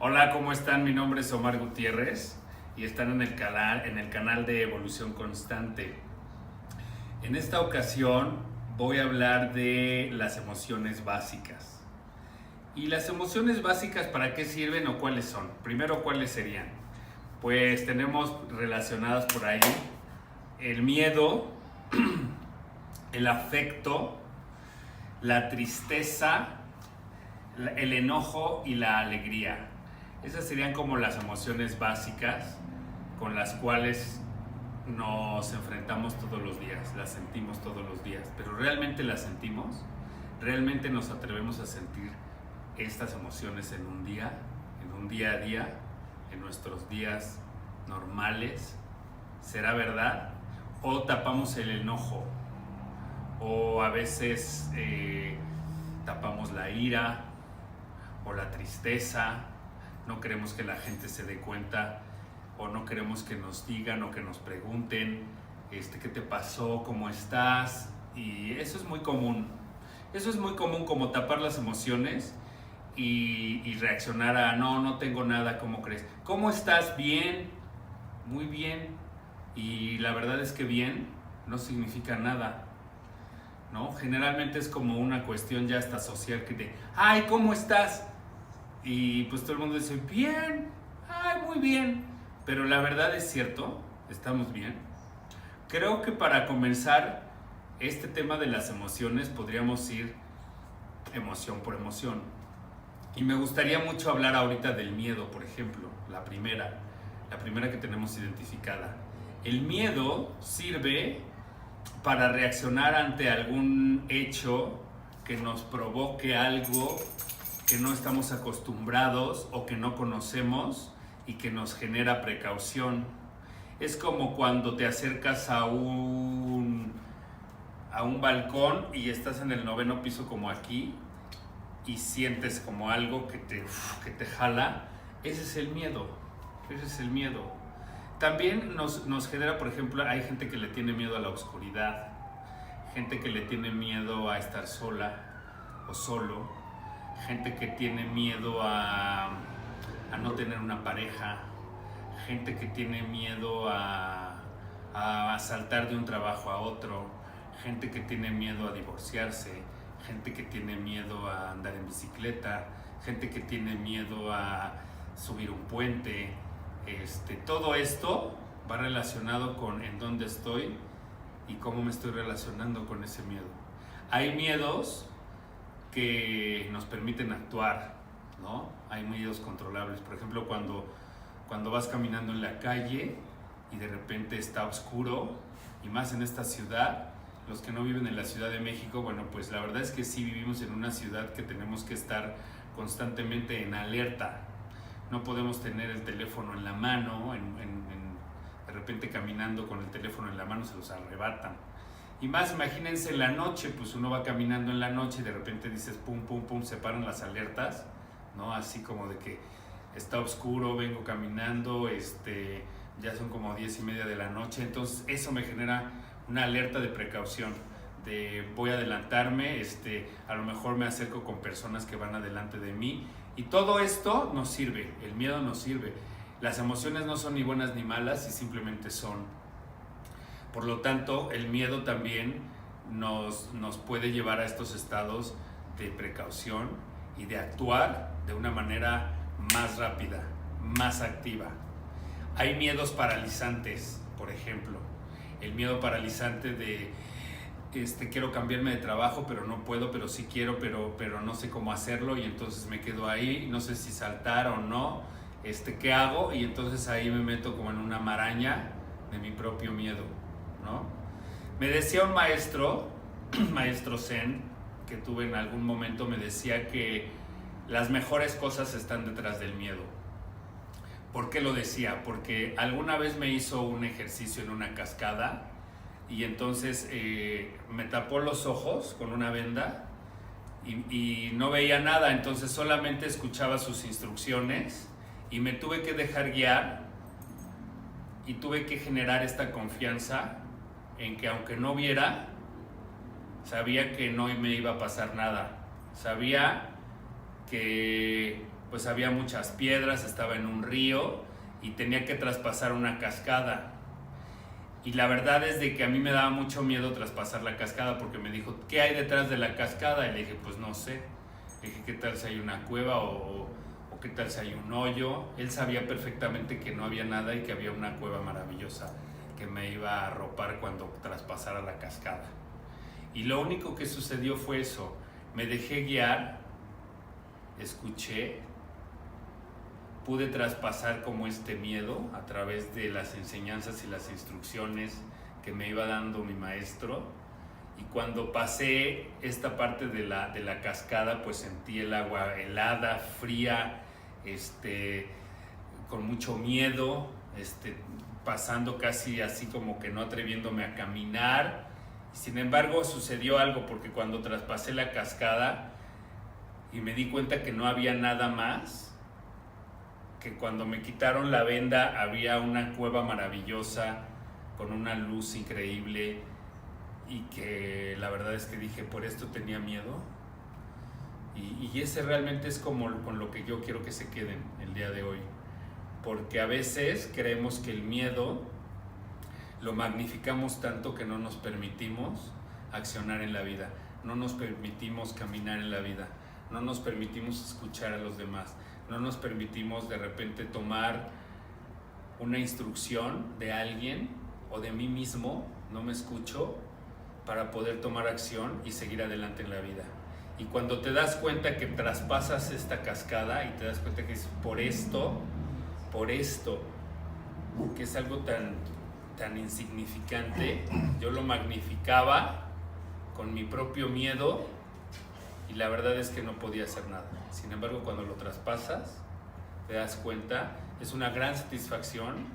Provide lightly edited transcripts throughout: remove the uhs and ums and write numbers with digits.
Hola, ¿cómo están? Mi nombre es Omar Gutiérrez y están en el canal de Evolución Constante. En esta ocasión voy a hablar de las emociones básicas. ¿Y las emociones básicas para qué sirven o cuáles son? Primero, ¿cuáles serían? Pues tenemos relacionadas por ahí el miedo, el afecto, la tristeza, el enojo y la alegría. Esas serían como las emociones básicas con las cuales nos enfrentamos todos los días, las sentimos todos los días. Pero ¿realmente las sentimos? ¿Realmente nos atrevemos a sentir estas emociones en un día a día, en nuestros días normales? ¿Será verdad? ¿O tapamos el enojo? ¿O a veces tapamos la ira o la tristeza? No queremos que la gente se dé cuenta o no queremos que nos digan o que nos pregunten qué te pasó, cómo estás, y eso es muy común. Eso es muy común, como tapar las emociones y reaccionar a no tengo nada, ¿cómo crees? ¿Cómo estás? Bien, muy bien. Y la verdad es que bien no significa nada, ¿no? Generalmente es como una cuestión ya hasta social que te, ay, ¿cómo estás? Y pues todo el mundo dice, bien, ay, muy bien. Pero la verdad es cierto, estamos bien. Creo que para comenzar este tema de las emociones podríamos ir emoción por emoción. Y me gustaría mucho hablar ahorita del miedo, por ejemplo, la primera que tenemos identificada. El miedo sirve para reaccionar ante algún hecho que nos provoque algo que no estamos acostumbrados o que no conocemos y que nos genera precaución. Es como cuando te acercas a un balcón y estás en el 9º piso como aquí y sientes como algo que te jala. Ese es el miedo. También nos genera, por ejemplo, hay gente que le tiene miedo a la oscuridad, gente que le tiene miedo a estar sola o solo, gente que tiene miedo a no tener una pareja, gente que tiene miedo a saltar de un trabajo a otro, gente que tiene miedo a divorciarse, gente que tiene miedo a andar en bicicleta, gente que tiene miedo a subir un puente. Todo esto va relacionado con en dónde estoy y cómo me estoy relacionando con ese miedo. Hay miedos que nos permiten actuar, ¿no? Hay miedos controlables. Por ejemplo, cuando vas caminando en la calle y de repente está oscuro, y más en esta ciudad, los que no viven en la Ciudad de México, bueno, pues la verdad es que sí vivimos en una ciudad que tenemos que estar constantemente en alerta. No podemos tener el teléfono en la mano, de repente caminando con el teléfono en la mano se los arrebatan. Y más, imagínense en la noche, pues uno va caminando en la noche y de repente dices pum, pum, pum, se paran las alertas, ¿no? Así como de que está oscuro, vengo caminando, ya son como 10:30 de la noche, entonces eso me genera una alerta de precaución, de voy a adelantarme, a lo mejor me acerco con personas que van adelante de mí, y todo esto nos sirve, el miedo nos sirve. Las emociones no son ni buenas ni malas, y simplemente son. Por lo tanto, el miedo también nos puede llevar a estos estados de precaución y de actuar de una manera más rápida, más activa. Hay miedos paralizantes, por ejemplo. El miedo paralizante de quiero cambiarme de trabajo, pero no puedo, pero sí quiero, pero no sé cómo hacerlo, y entonces me quedo ahí, no sé si saltar o no, ¿qué hago? Y entonces ahí me meto como en una maraña de mi propio miedo, ¿no? Me decía un maestro Zen, que tuve en algún momento, me decía que las mejores cosas están detrás del miedo. ¿Por qué lo decía? Porque alguna vez me hizo un ejercicio en una cascada y entonces me tapó los ojos con una venda y no veía nada, entonces solamente escuchaba sus instrucciones y me tuve que dejar guiar y tuve que generar esta confianza en que aunque no viera, sabía que no me iba a pasar nada, sabía que pues había muchas piedras, estaba en un río y tenía que traspasar una cascada. Y la verdad es de que a mí me daba mucho miedo traspasar la cascada, porque me dijo, ¿qué hay detrás de la cascada? Y le dije, pues no sé. Le dije, ¿qué tal si hay una cueva o qué tal si hay un hoyo? Él sabía perfectamente que no había nada y que había una cueva maravillosa que me iba a arropar cuando traspasara la cascada. Y lo único que sucedió fue eso. Me dejé guiar, escuché, pude traspasar como este miedo a través de las enseñanzas y las instrucciones que me iba dando mi maestro. Y cuando pasé esta parte de la cascada, pues sentí el agua helada, fría, con mucho miedo, pasando casi así como que no atreviéndome a caminar. Sin embargo, sucedió algo, porque cuando traspasé la cascada y me di cuenta que no había nada más, que cuando me quitaron la venda había una cueva maravillosa con una luz increíble, y que la verdad es que dije, por esto tenía miedo. Y ese realmente es como con lo que yo quiero que se queden el día de hoy, porque a veces creemos que el miedo lo magnificamos tanto que no nos permitimos accionar en la vida, no nos permitimos caminar en la vida, no nos permitimos escuchar a los demás, no nos permitimos de repente tomar una instrucción de alguien o de mí mismo, no me escucho para poder tomar acción y seguir adelante en la vida. Y cuando te das cuenta que traspasas esta cascada y te das cuenta que es por esto, que es algo tan insignificante, yo lo magnificaba con mi propio miedo y la verdad es que no podía hacer nada. Sin embargo, cuando lo traspasas, te das cuenta, es una gran satisfacción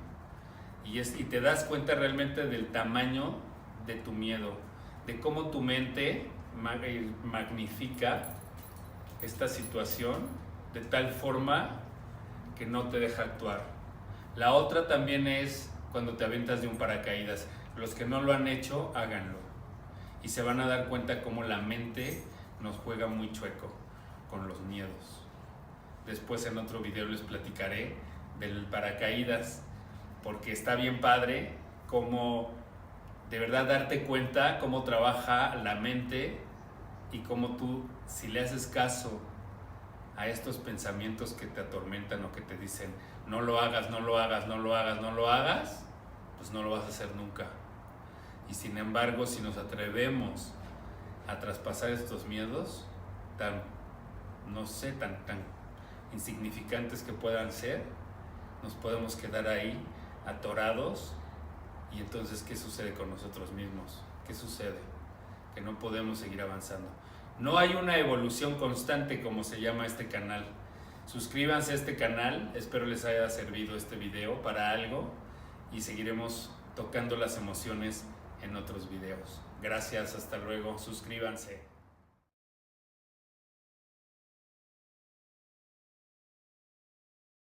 y te das cuenta realmente del tamaño de tu miedo, de cómo tu mente magnifica esta situación de tal forma que no te deja actuar. La otra también es cuando te avientas de un paracaídas. Los que no lo han hecho, háganlo. Y se van a dar cuenta cómo la mente nos juega muy chueco con los miedos. Después en otro video les platicaré del paracaídas, porque está bien padre cómo de verdad darte cuenta cómo trabaja la mente y cómo tú, si le haces caso a estos pensamientos que te atormentan o que te dicen no lo hagas, no lo hagas, no lo hagas, no lo hagas, pues no lo vas a hacer nunca. Y sin embargo, si nos atrevemos a traspasar estos miedos tan insignificantes que puedan ser, nos podemos quedar ahí atorados. Y entonces, ¿qué sucede con nosotros mismos? ¿Qué sucede? Que no podemos seguir avanzando. No hay una evolución constante, como se llama este canal. Suscríbanse a este canal, espero les haya servido este video para algo y seguiremos tocando las emociones en otros videos. Gracias, hasta luego, suscríbanse.